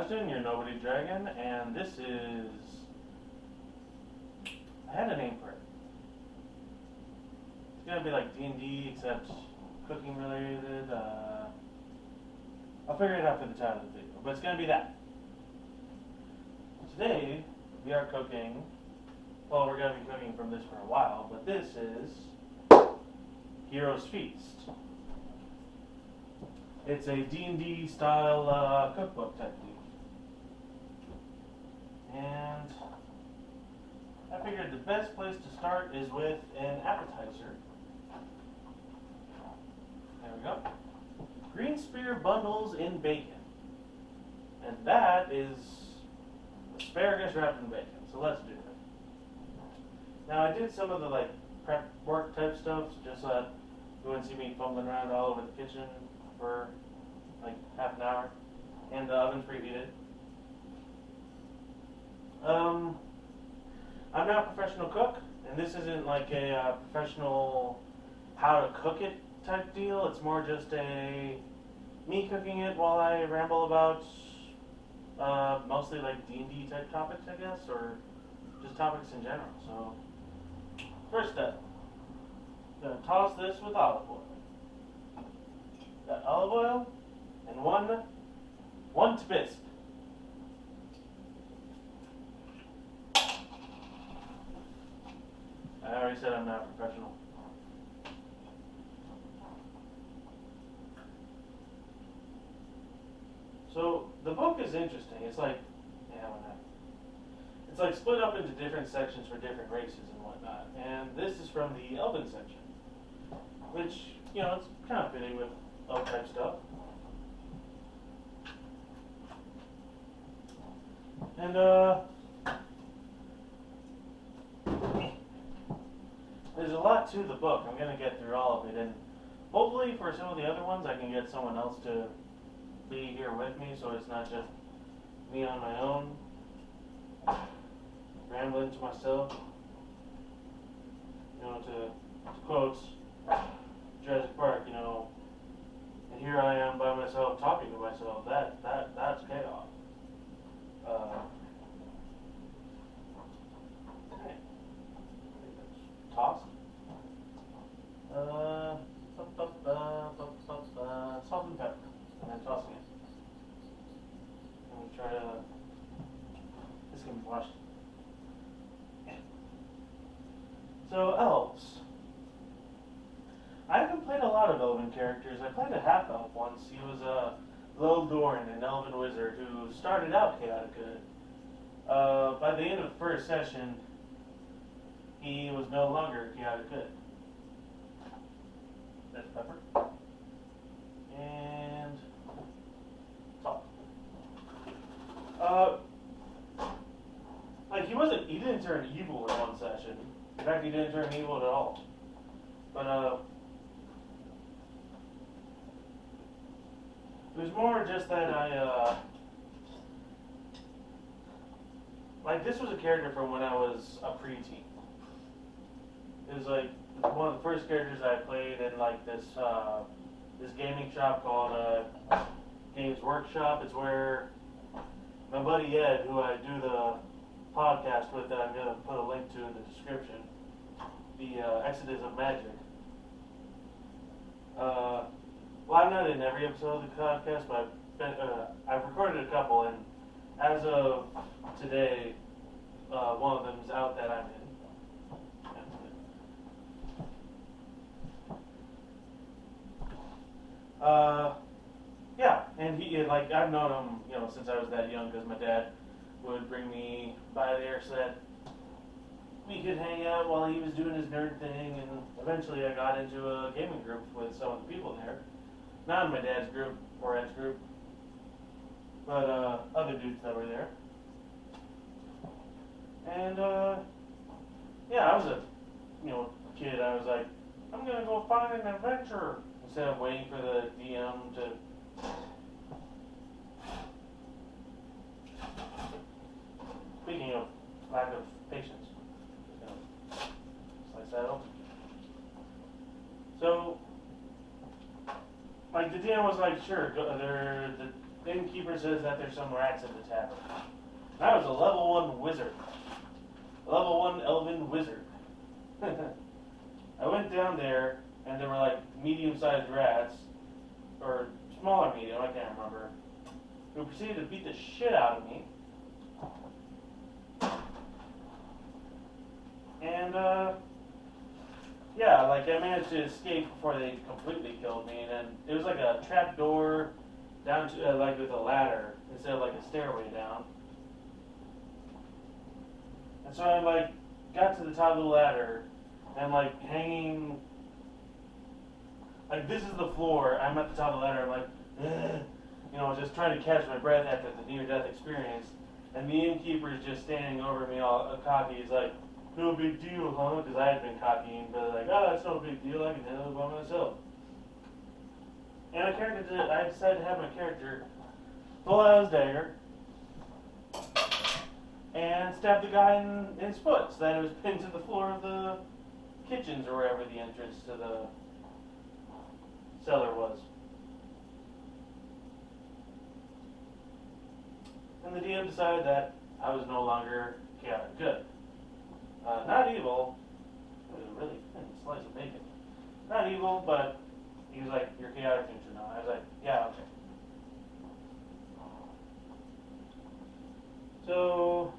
Sebastian, your Nobody Dragon, and this is... I had a name for it. It's gonna be like D&D, except cooking related. I'll figure it out for the title of the video, but it's gonna be that. Today, we are cooking, well, we're gonna be cooking from this for a while, but this is Hero's Feast. It's a D&D style cookbook type deal. And I figured the best place to start is with an appetizer. There we go. Greenspear bundles in bacon. And that is asparagus wrapped in bacon. So let's do it. Now I did some of the like prep work type stuff just so that you wouldn't see me fumbling around all over the kitchen for like half an hour. And the oven's preheated. I'm not a professional cook, and this isn't like a professional how to cook it type deal. It's more just a me cooking it while I ramble about mostly like D&D type topics, I guess, or just topics in general. So first step, I'm gonna toss this with olive oil. Got olive oil and one tibisp. I already said I'm not a professional. So the book is interesting. It's like, it's like split up into different sections for different races and whatnot. And this is from the Elven section, which, you know, it's kind of fitting with elf type stuff. And there's a lot to the book. I'm going to get through all of it, and hopefully for some of the other ones I can get someone else to be here with me so it's not just me on my own rambling to myself. You know, to quote Jurassic Park, you know, and here I am by myself talking to myself. That's chaos. Okay. Toss. Salt and pepper, and then tossing it. And we try to. This can be washed. So elves. I haven't played a lot of elven characters. I played a half elf once. He was a Lildorn, an elven wizard who started out chaotic good. By the end of the first session, he was no longer chaotic good. That's pepper. And salt. Like he didn't turn evil in one session. In fact, he didn't turn evil at all. But it was more just that like this was a character from when I was a preteen. It was like one of the first characters I played in like this gaming shop called Games Workshop. It's where my buddy Ed, who I do the podcast with, that I'm going to put a link to in the description, the Exodus of Magic. Well, I'm not in every episode of the podcast, but I've recorded a couple, and as of today, one of them's out that I'm in. Yeah, and he, like, I've known him, you know, since I was that young, because my dad would bring me by there so that we could hang out while he was doing his nerd thing, and eventually I got into a gaming group with some of the people there. Not in my dad's group, or Ed's group, but other dudes that were there. And, yeah, I was a, you know, kid. I was like, I'm going to go find an adventure, instead of waiting for the DM to... Speaking of lack of patience, just gonna slice that open. So, like, the DM was like, sure, go, the innkeeper says that there's some rats in the tavern. And I was a level 1 wizard. A level 1 elven wizard. I went down there, and there were like medium-sized rats, or smaller medium, I can't remember, who proceeded to beat the shit out of me. And, yeah, like I managed to escape before they completely killed me, and then it was like a trap door down to, like with a ladder, instead of like a stairway down. And so I like got to the top of the ladder, and like hanging, like this is the floor, I'm at the top of the ladder, I'm like, ugh, you know, just trying to catch my breath after the near-death experience, and the innkeeper is just standing over me all cocky. He's like, no big deal, huh? Because I had been cockying, but like, oh, it's no big deal, I can handle it by myself. And I decided to have my character pull out his dagger and stab the guy in his foot, so that it was pinned to the floor of the kitchens or wherever the entrance to the cellar was. And the DM decided that I was no longer chaotic good. Not evil. It was a really thin slice of bacon. Not evil, but he was like, you're chaotic neutral now. I was like, yeah, okay. So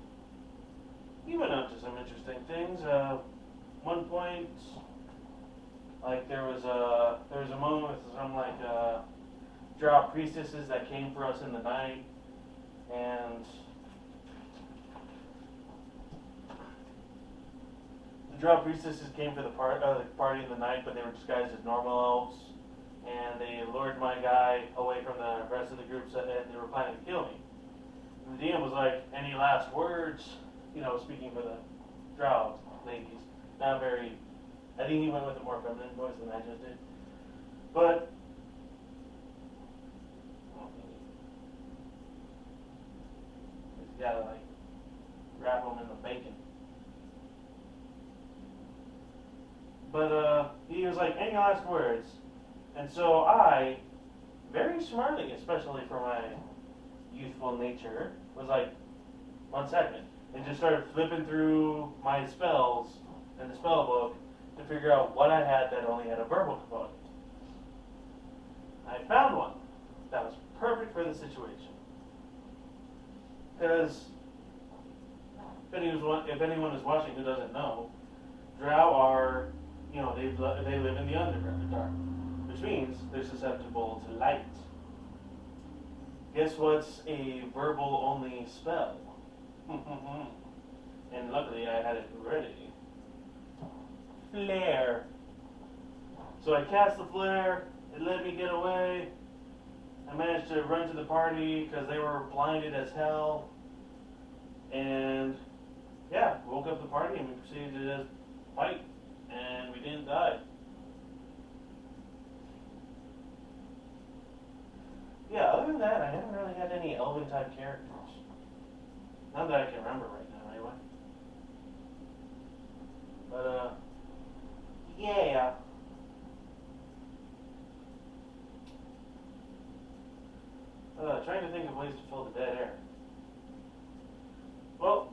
he went up to some interesting things. One point, like there was a moment with some like drow priestesses that came for us in the night, and the drow priestesses came for the party in the night, but they were disguised as normal elves, and they lured my guy away from the rest of the group, and they were planning to kill me. And the DM was like, any last words? You know, speaking for the drow ladies. Not very, I think he went with a more feminine voice than I just did. But, you gotta like, wrap them in the bacon. But he was like, any last words? And so I, very smartly, especially for my youthful nature, was like, 1 second. And just started flipping through my spells in the spell book to figure out what I had that only had a verbal component. I found one that was perfect for the situation. Because if anyone is watching who doesn't know, drow are, you know, they live in the underground, the dark, which means they're susceptible to light. Guess what's a verbal only spell? And luckily I had it ready. Flare. So I cast the flare, it let me get away. I managed to run to the party because they were blinded as hell. And yeah, woke up the party and we proceeded to just fight. And we didn't die. Yeah, other than that, I haven't really had any elven type characters. None that I can remember right now, anyway. But, yeah. Trying to think of ways to fill the dead air. Well,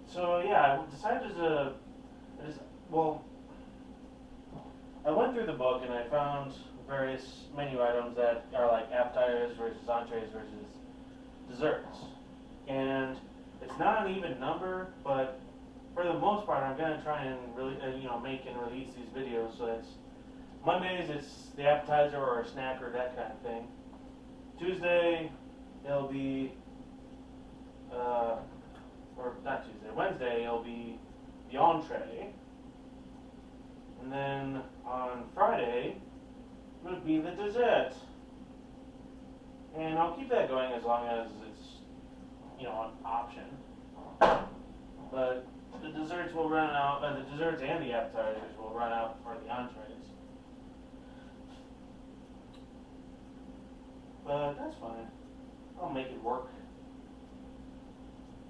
so yeah, I decided to, I went through the book and I found various menu items that are like appetizers versus entrees versus desserts. And it's not an even number, but for the most part, I'm going to try and really, make and release these videos so it's Mondays, it's the appetizer or a snack or that kind of thing. Tuesday, it'll be, or not Tuesday, Wednesday, it'll be the entree. And then on Friday, it would be the dessert. And I'll keep that going as long as it's, an option. But the desserts will run out, the desserts and the appetizers will run out for the entrees. But that's fine. I'll make it work.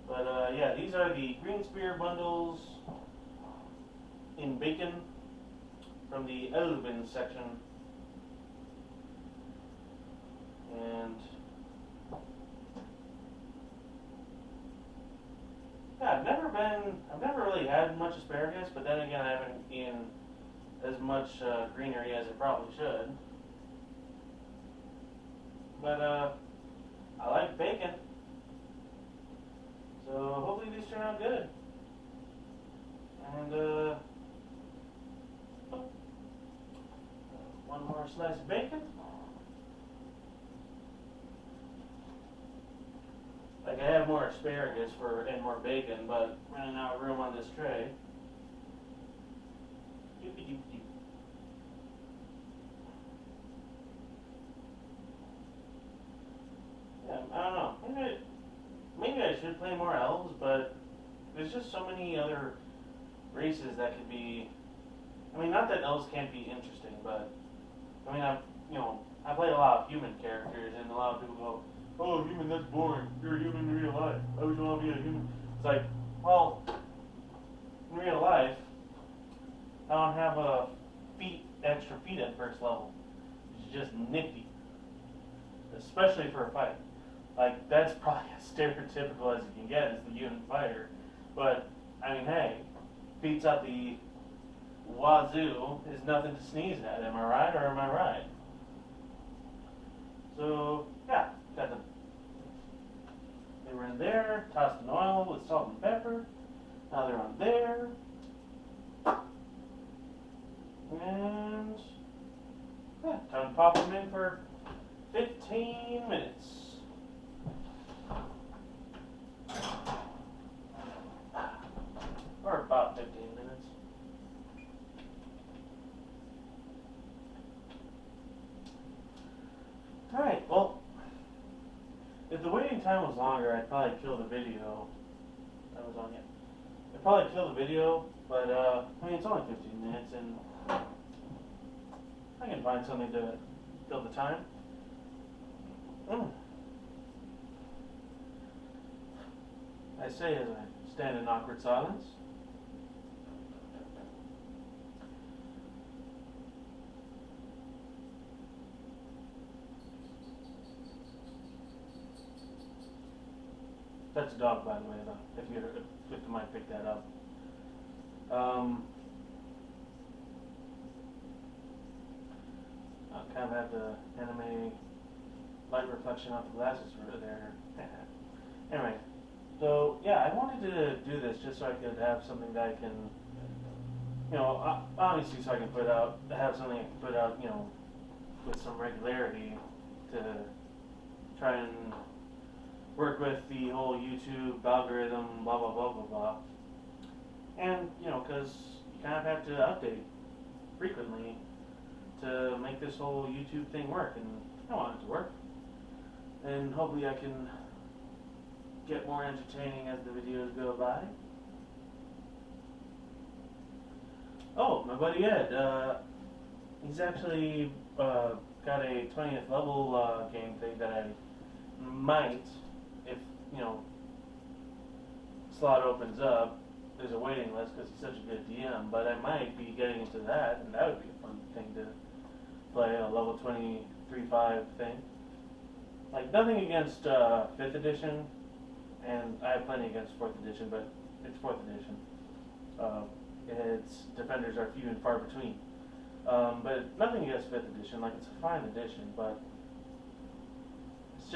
But yeah, these are the Greenspear bundles in bacon from the Elven section. I've never really had much asparagus, but then again, I haven't eaten as much greenery as it probably should. But I like bacon, so hopefully these turn out good. And one more slice of bacon. Like I have more asparagus and more bacon, but running out of room on this tray. Yeah, I don't know. Maybe I should play more elves, but there's just so many other races that could be. I mean, not that elves can't be interesting, but I mean, I play a lot of human characters, and a lot of people go, "Oh, human, that's boring. You're a human in real life. Why would you want to be a human?" It's like, well, in real life, I don't have extra feet at first level. It's just nifty, especially for a fight. Like, that's probably as stereotypical as you can get as the human fighter. But, I mean, hey, feats out the wazoo is nothing to sneeze at. Am I right or am I right? So, yeah, got them. They were in there, tossed in oil with salt and pepper. Now they're on there. And, yeah, time to pop them in for 15 minutes. Or about 15 minutes. Alright, well, if the waiting time was longer, I'd probably kill the video. That was on yet. I'd probably kill the video, but, I mean, it's only 15 minutes, and I can find something to fill the time. I say as I stand in awkward silence. That's a dog, by the way, though, if you might pick that up. I kind of have the anime light reflection off the glasses right there. Anyway, so yeah, I wanted to do this just so I could have something that I can, obviously so I can have something I can put out, with some regularity to try and work with the whole YouTube algorithm, blah, blah, blah, blah, blah. And, because you kind of have to update frequently to make this whole YouTube thing work, and I want it to work. And hopefully I can get more entertaining as the videos go by. Oh, my buddy Ed, he's actually got a 20th level game thing that I might, if, slot opens up. There's a waiting list because he's such a good DM, but I might be getting into that, and that would be a fun thing to play, a level 23-5 thing. Like, nothing against 5th edition, and I have plenty against 4th edition, but it's 4th edition. Its defenders are few and far between. But nothing against 5th edition, like, it's a fine edition, but it's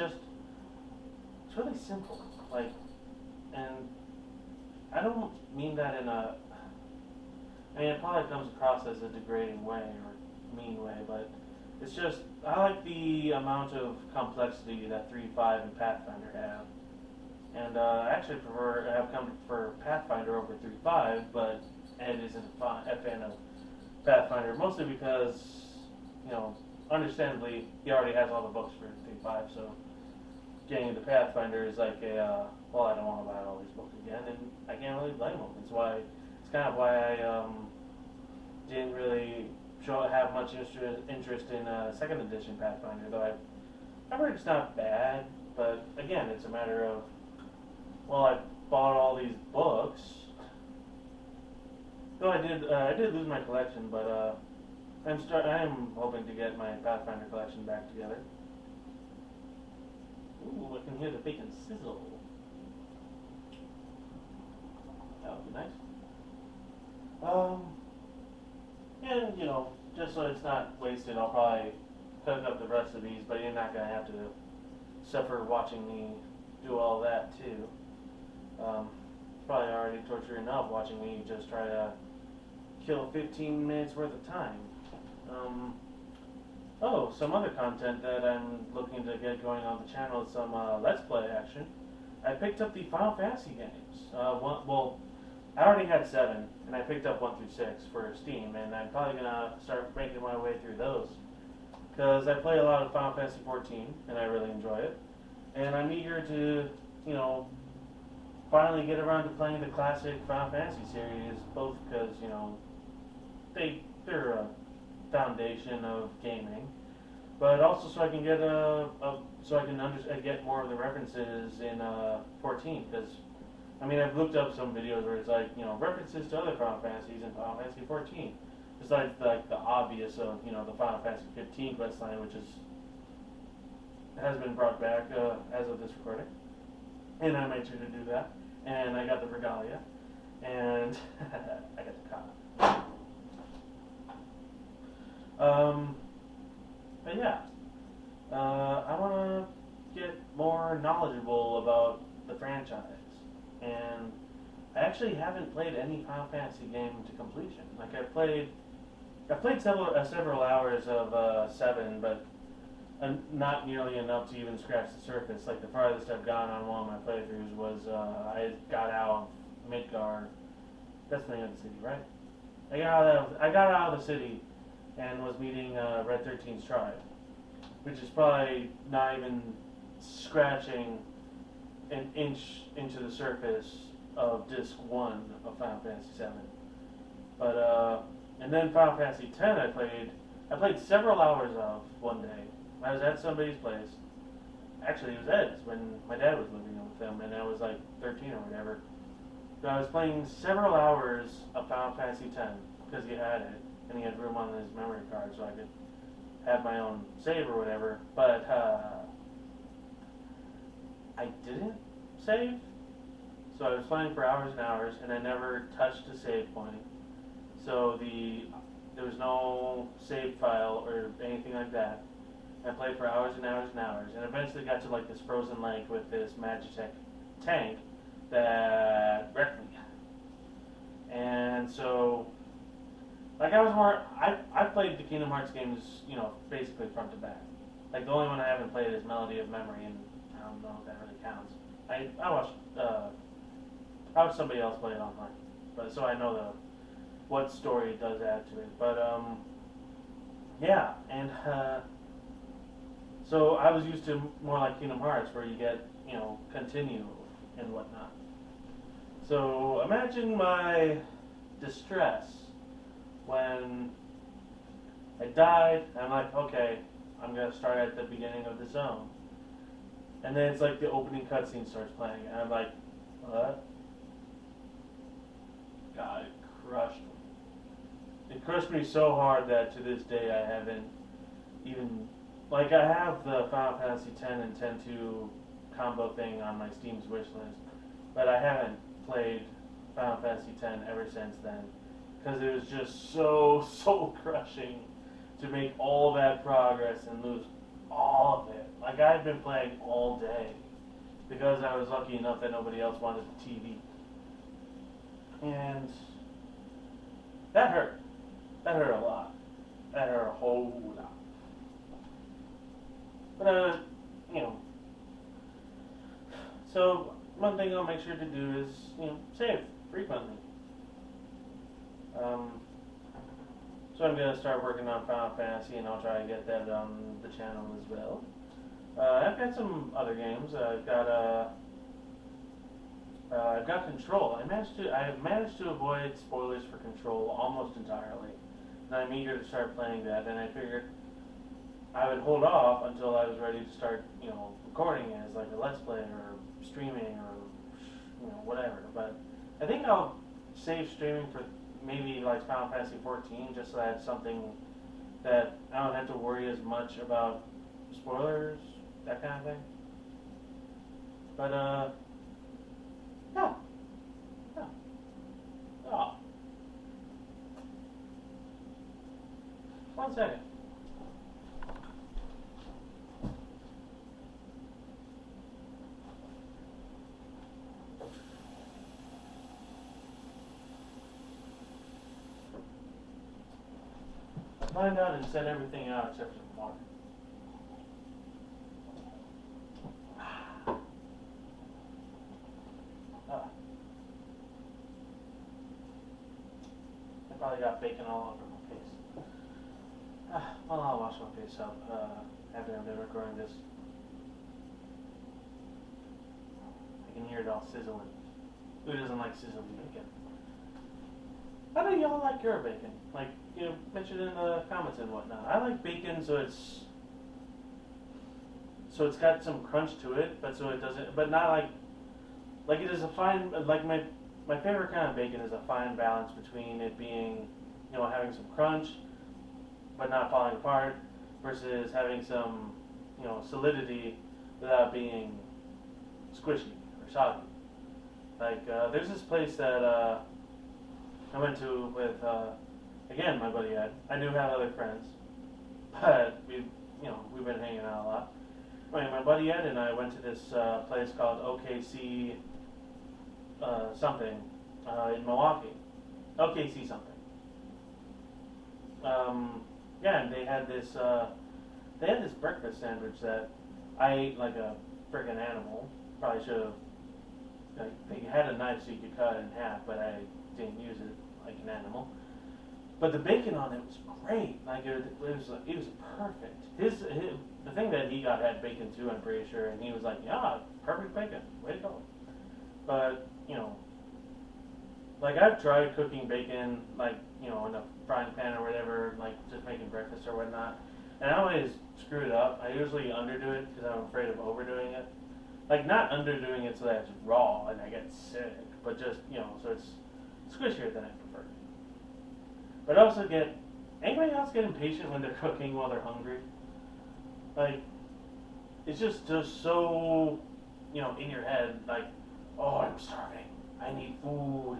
really simple. Like, and I don't mean that in a, it probably comes across as a degrading way or mean way, but it's just, I like the amount of complexity that 3.5 and Pathfinder have. And I actually have come to prefer Pathfinder over 3.5, but Ed isn't a fan of Pathfinder, mostly because, understandably, he already has all the books for 3.5, so getting into Pathfinder is like a, well, I don't want to buy all these books again, and I can't really blame him. It's kind of why I didn't really have much interest in 2nd edition Pathfinder, though I've heard it's not bad, but again, it's a matter of, well, I bought all these books. Though I did lose my collection, but I am hoping to get my Pathfinder collection back together. Ooh, I can hear the bacon sizzle. That would be nice. Um, and just so it's not wasted, I'll probably cook up the rest of these, but you're not gonna have to suffer watching me do all that too. It's probably already torture enough watching me just try to kill 15 minutes worth of time. Some other content that I'm looking to get going on the channel is some Let's Play action. I picked up the Final Fantasy games. I already had 7, and I picked up 1 through 6 for Steam, and I'm probably gonna start making my way through those. Because I play a lot of Final Fantasy 14, and I really enjoy it. And I'm eager to, finally get around to playing the classic Final Fantasy series, both because, they're a foundation of gaming, but also so I can get get more of the references in 14, because I've looked up some videos where it's like, references to other Final Fantasies in Final Fantasy 14, besides like the obvious of, the Final Fantasy 15 questline, which has been brought back as of this recording, and I made sure to do that, and I got the regalia, and I got the cock. But yeah, I want to get more knowledgeable about the franchise, and I actually haven't played any Final Fantasy game to completion. Like I've played several hours of 7, but not nearly enough to even scratch the surface. Like the farthest I've gone on one of my playthroughs was I got out of Midgar. That's the name of the city, right? I got out of the city and was meeting Red 13's tribe, which is probably not even scratching an inch into the surface of Disc 1 of Final Fantasy 7. But and then Final Fantasy 10 I played several hours of one day. I was at somebody's place. Actually, it was Ed's when my dad was living with them, and I was like 13 or whatever. So I was playing several hours of Final Fantasy 10 because he had it, and he had room on his memory card, so I could have my own save or whatever. But I didn't save, so I was playing for hours and hours, and I never touched a save point. So there was no save file or anything like that. I played for hours and hours and hours, and eventually got to like this frozen lake with this Magitech tank that wrecked me. And so, like I've played the Kingdom Hearts games, basically front to back. Like the only one I haven't played is Melody of Memory, and I don't know if that really counts. I watched somebody else play it online, but so I know what story it does add to it. But yeah, and so I was used to more like Kingdom Hearts, where you get continue and whatnot. So imagine my distress when I died, and I'm like, okay, I'm gonna start at the beginning of the zone, and then it's like the opening cutscene starts playing, and I'm like, what? God, it crushed me. It crushed me so hard that to this day I haven't even, like, I have the Final Fantasy X and X-2 combo thing on my Steam's wish list, but I haven't played Final Fantasy X ever since then, because it was just so crushing to make all that progress and lose all of it. Like, I've been playing all day because I was lucky enough that nobody else wanted the TV. And that hurt. That hurt a lot. That hurt a whole lot. But, so one thing I'll make sure to do is, save frequently. So I'm going to start working on Final Fantasy, and I'll try and get that on the channel as well. I've got some other games. I've got Control. I've managed to avoid spoilers for Control almost entirely, and I'm eager to start playing that. And I figured I would hold off until I was ready to start, recording it as like a Let's Play or streaming or whatever. But I think I'll save streaming for maybe like Final Fantasy 14, just so I have something that I don't have to worry as much about spoilers, that kind of thing. But yeah. Oh, 1 second. Find out and set everything out except for the water. I probably got bacon all over my face. Well, I'll wash my face up after I'm done recording this. I can hear it all sizzling. Who doesn't like sizzling bacon? How do y'all like your bacon? Like, you know, mention in the comments and whatnot. I like bacon so it's got some crunch to it, but so it doesn't, but not like it is a fine, like my favorite kind of bacon is a fine balance between it being, you know, having some crunch, but not falling apart, versus having some, you know, solidity without being squishy or soggy. Like, there's this place that I went to with, again, my buddy Ed. I do have other friends, but we've been hanging out a lot. Anyway, my buddy Ed and I went to this place called OKC something in Milwaukee. OKC something. Yeah, and they had this breakfast sandwich that I ate like a freaking animal. Probably should have. Like, they had a knife so you could cut it in half, but I didn't use it like an animal. But the bacon on it was great. Like it was perfect. The thing that he got had bacon too, I'm pretty sure, and he was like, yeah, perfect bacon. Way to go. But, you know, like I've tried cooking bacon, like, you know, in a frying pan or whatever, like just making breakfast or whatnot, and I always screw it up. I usually underdo it because I'm afraid of overdoing it. Like, not underdoing it so that it's raw and I get sick, but just, you know, so it's squishier than I prefer. But I also anybody else get impatient when they're cooking while they're hungry? Like, it's just so, you know, in your head, like, oh, I'm starving. I need food.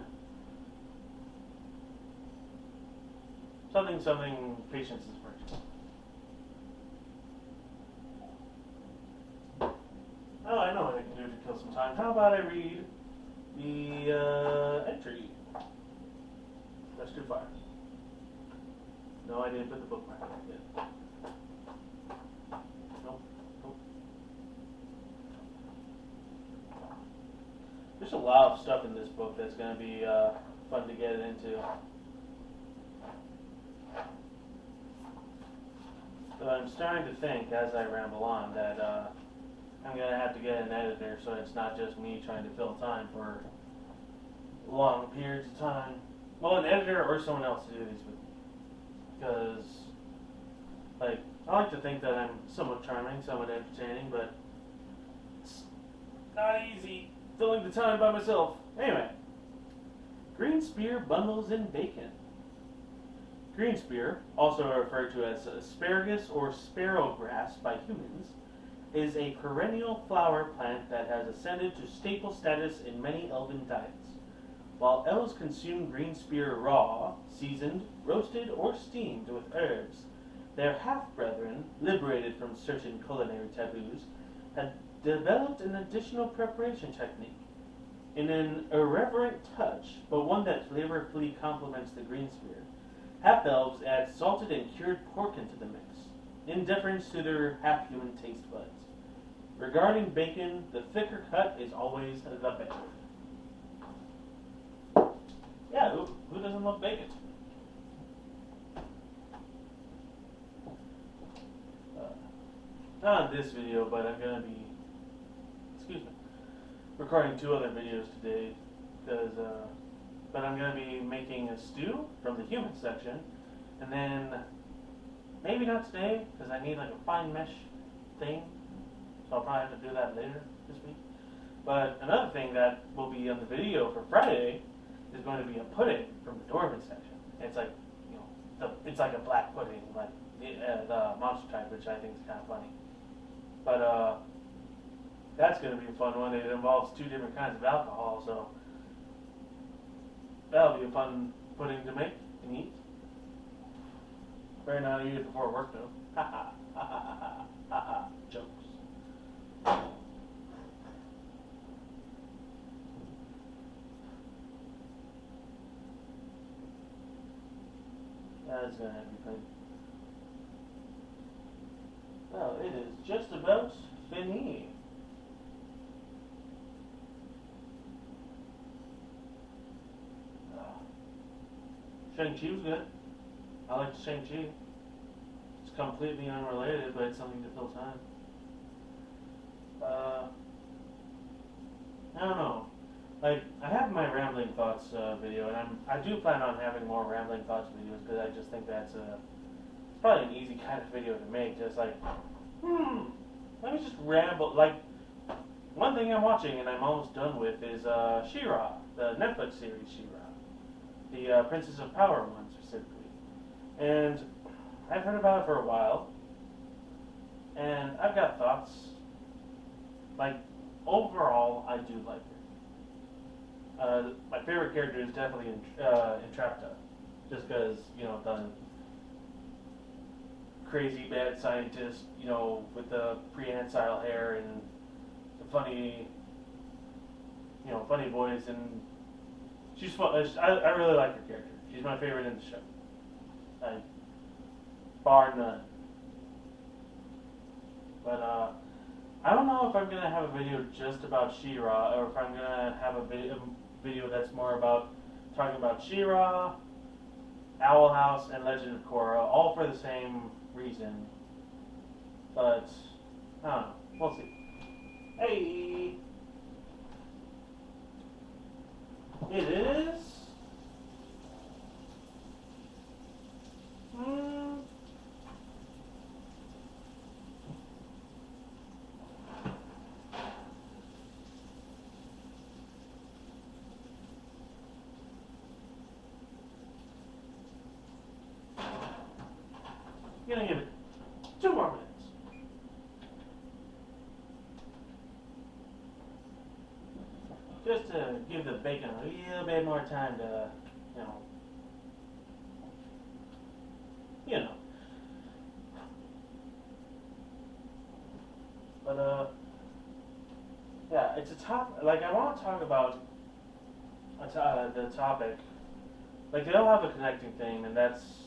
Something, patience is virtue. Oh, I know what I can do to kill some time. How about I read the entry? That's too far. No, I didn't put the bookmark in yet. Nope. There's a lot of stuff in this book that's going to be fun to get into. So I'm starting to think, as I ramble on, that I'm going to have to get an editor so it's not just me trying to fill time for long periods of time. Well, an editor or someone else to do these with. Because, like, I like to think that I'm somewhat charming, somewhat entertaining, but it's not easy filling the time by myself. Anyway, Greenspear bundles in bacon. Greenspear, also referred to as asparagus or sparrowgrass by humans, is a perennial flower plant that has ascended to staple status in many elven diets. While elves consume greenspear raw, seasoned, roasted, or steamed with herbs, their half-brethren, liberated from certain culinary taboos, had developed an additional preparation technique. In an irreverent touch, but one that flavorfully complements the greenspear, half-elves add salted and cured pork into the mix, in deference to their half-human taste buds. Regarding bacon, the thicker cut is always the better. Yeah, who doesn't love bacon? Not on this video, but I'm going to be, recording 2 other videos today, but I'm going to be making a stew from the human section, and then, maybe not today, because I need like a fine mesh thing, so I'll probably have to do that later this week. But another thing that will be on the video for Friday is going to be a pudding from the dwarven section. It's like, you know, it's like a black pudding, like the monster type, which I think is kind of funny. But that's going to be a fun one. It involves 2 different kinds of alcohol, so That'll be a fun pudding to make and eat. Better not eat it before work though. Ha ha ha ha ha ha ha. Jokes. That's gonna have to be fun. Well, it is just about fini. Shang-Chi was good. I liked Shang-Chi. It's completely unrelated, but it's something to fill time. I don't know. Like, I have my rambling thoughts video, and I do plan on having more rambling thoughts videos because I just think that's it's probably an easy kind of video to make. Just like, let me just ramble. Like, one thing I'm watching and I'm almost done with is She-Ra, the Netflix series She-Ra, the Princess of Power one specifically, and I've heard about it for a while, and I've got thoughts. Like, overall, I do like it. My favorite character is definitely Entrapta, just because, you know, the crazy bad scientist, you know, with the prehensile hair and the funny, you know, funny voice, and she's fun. I really like her character. She's my favorite in the show, bar none. But I don't know if I'm gonna have a video just about She-Ra, or if I'm gonna have a video that's more about talking about She-Ra, Owl House, and Legend of Korra, all for the same reason. But I don't know. We'll see. Hey, it is. I'm gonna give it 2 more minutes. Just to give the bacon a little bit more time to, you know. But yeah, it's a like, I want to talk about the topic. Like, they all have a connecting theme, and that's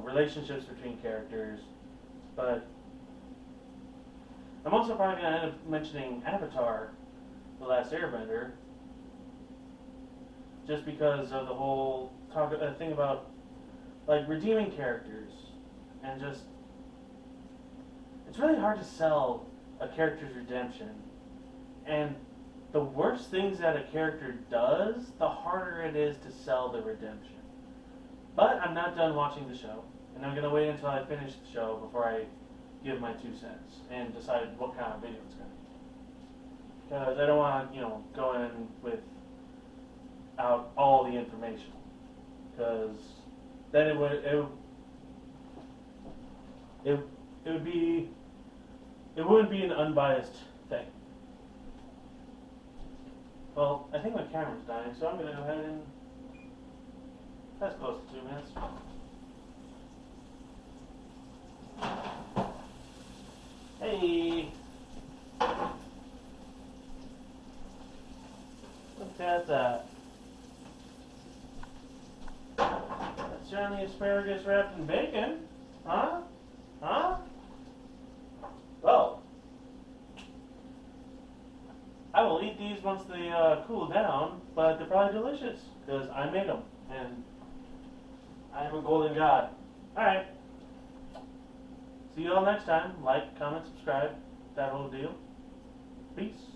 relationships between characters. But I'm also probably going to end up mentioning Avatar, The Last Airbender, just because of the whole thing about, like, redeeming characters, and just, it's really hard to sell a character's redemption, and the worse things that a character does, the harder it is to sell the redemption. But I'm not done watching the show, and I'm going to wait until I finish the show before I give my 2 cents and decide what kind of video it's going to be. Because I don't want to, go in without all the information. Because then it wouldn't be an unbiased thing. Well, I think my camera's dying, so I'm going to go ahead and... That's close to 2 minutes. Hey! Look at that. That's certainly asparagus wrapped in bacon. Huh? Huh? Well, I will eat these once they cool down, but they're probably delicious, because I made them, and I am a golden god. Alright. See you all next time. Like, comment, subscribe, that whole deal. Peace.